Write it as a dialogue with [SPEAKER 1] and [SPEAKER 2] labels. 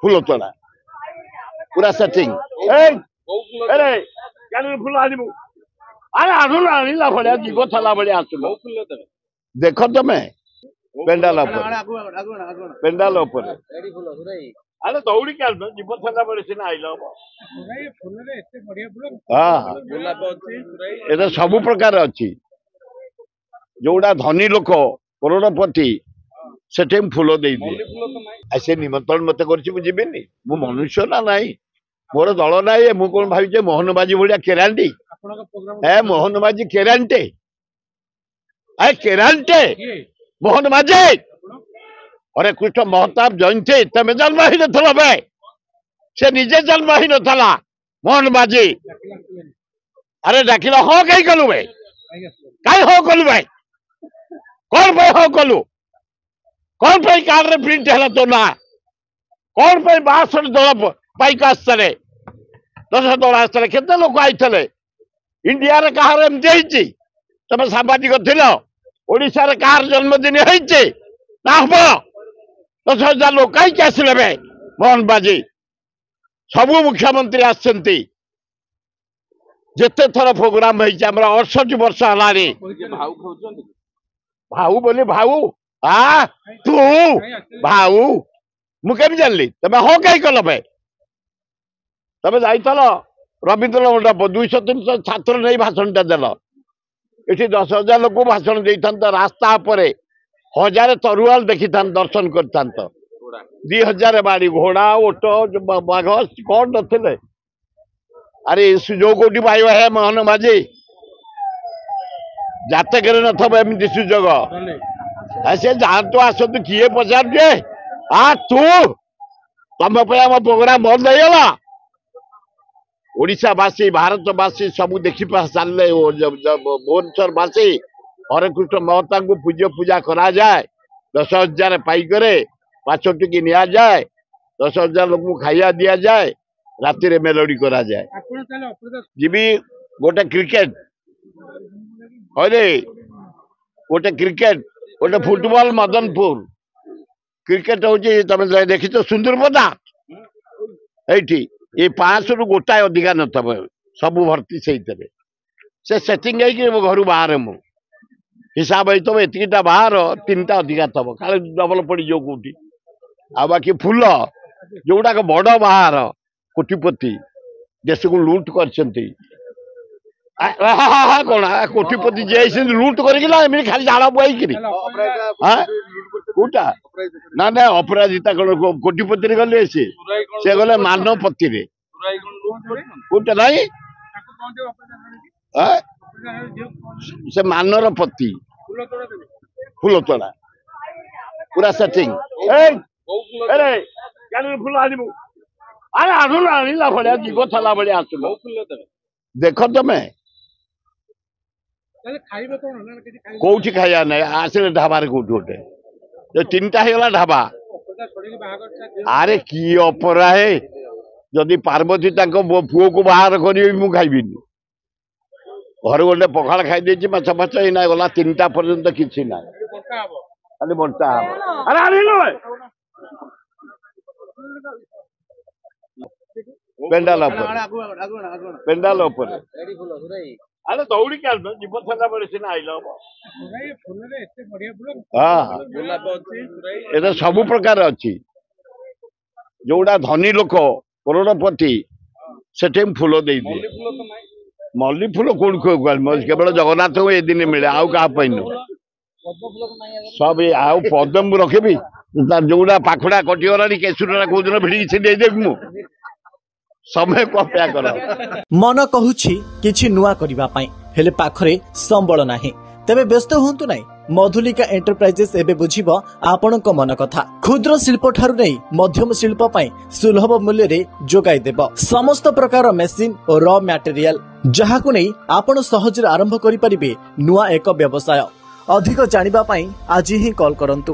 [SPEAKER 1] फूल तोड़ा पूरा सेटिंग अरे क्या फूल आनबू अरे आनुला आनिला भाया जीव थला भाया आसुल देख तुम पेंडाल पेंडाल अरे दौड़ी क्या जीव थला बड़े सीना आइल हाँ ये सब प्रकार अच्छी जोड़ा धनी लोक करोड़पति से फूल दे दिए से निमंत्रण मत करनी मु मनुष्य ना नाई मोर दल ना मु कौन भाई मोहन बाजी भाया केरांटी ए मोहन बाजी केरांटे ए केरांटे मोहन बाजी अरे कृष्ण महताब जयंती तमें जन्म ही नथल बे से निजे जन्म ही नथला मोहन बाजी अरे डाकिल हाँ कहीं कलु बे कहीं हाँ कलु बे कौन पे हाँ कलु कौन पे कार्ड रे प्रिंट है तो ना कौन पे 62 दल पाइक आसते 10 दल आसते केते लोक आईते इंडिया रे कहार एमती तमें सांबादिक थिल ओडिशा रे कहार जन्मदिन होइचे ना हम 10,000 लोक कहीं आसिले मोहन बाजी सबू मुख्यमंत्री आसछंती जेते थर प्रोग्राम होइचे हमरा 68 वर्ष हलानी भाऊ बोली भाऊ आ तू भाऊ मुझे जानली तमें हाँ कहीं कल भाई तमें जाइल रवींद्र मंडप 200-300 छात्र नहीं भाषण टा देल ये 10,000 लोक भाषण दे रास्ता पर 1000 तरुआल देखी दर्शन कर 2000 बाड़ी घोड़ा ओट बाघ कौन नथिले अरे सुजोग कौटी पाइब है मोहन माझी जातक नथब एमती सुजोग से जातु आसतु किए पचारे आ तू तुम आम प्रोग्राम बंद होगा ओडिशावासी भारतवासी सब देखी सारे भुवनेश्वरवासी हरे कृष्ण महता को पूज्य पूजा करा जाए 10,000 पाइक 5 टिकी नि जाए 10,000 लोक खाइया दि जाए राति रे मेलोडी करा जाए जीवी गोटे क्रिकेट अरे गोटे क्रिकेट गोटे फुटबॉल मदनपुर क्रिकेट हूँ तुम देखी तो सुंदरपदा ये ये 500 रु गोटाए अधिका नथब सब भर्ती से सेटिंग घर बाहर मु हिसाब हो एतिकीटा बाहर 3टा अधिका थब काले डबल पड़ जो कौटी आ बाकी फूल जोड़ाक बड़ बाहर कोटिपति देश को लुट कर कौन कोटिपति जे लुट कर खाली झाड़ बुआई कौटा ना ना अपराजिता कौन कोटिपति गले से गले मानवपति कौटा नहीं से मानर पति फूल तोड़ा पूरा सेटिंग अरे क्या फूल आनबू अरे आनुला आनिला भाया जीव थला भाया आसुल देख तुम कौटी खाया ना आसिले ढाबार कौटी गोटे 3टा होगा ढाबा अरे कि अपरा है जदि पार्वती पुओ को बाहर करी मु खाइबी घर गोटे पखाड़ खाई माछ फाछ ना गला 3टा पर्यंत किसी ना खाली बंटा अरे आनिलो पेंडाल पेंडाल अरे दौड़ी क्या जीव थला बड़े सीना आइल हाँ ये सब प्रकार अच्छी जोड़ा धनी लोक करोड़पति से फूल दे दिए मल्ली फूल कौन केवल जगन्नाथ को ये दिन मिले आउ क्या सब आउ पदम रखी जोड़ा पाखुड़ा कटिगला केशुरा कौ दिन भिड़ी छीदेवी मु समय को अपेक्षा कर
[SPEAKER 2] मन कहूछि किछि नुआ करिबा पई हेले पाखरे संबल नाही तेबे व्यस्त होंतु नाही मधुलिका एंटरप्राइजेस एबे बुझिबो आपणक मन कथा क्षुद्र शिल्प ठारु नै मध्यम शिल्प पई सुलभ मूल्य रे जोगाई देबो समस्त प्रकार मेसिन और रॉ मटेरियल जहाकु नै आपण सहज आरंभ करि परिबे नुआ एक व्यवसाय अधिक जानिबा पई आज ही कॉल करंतु।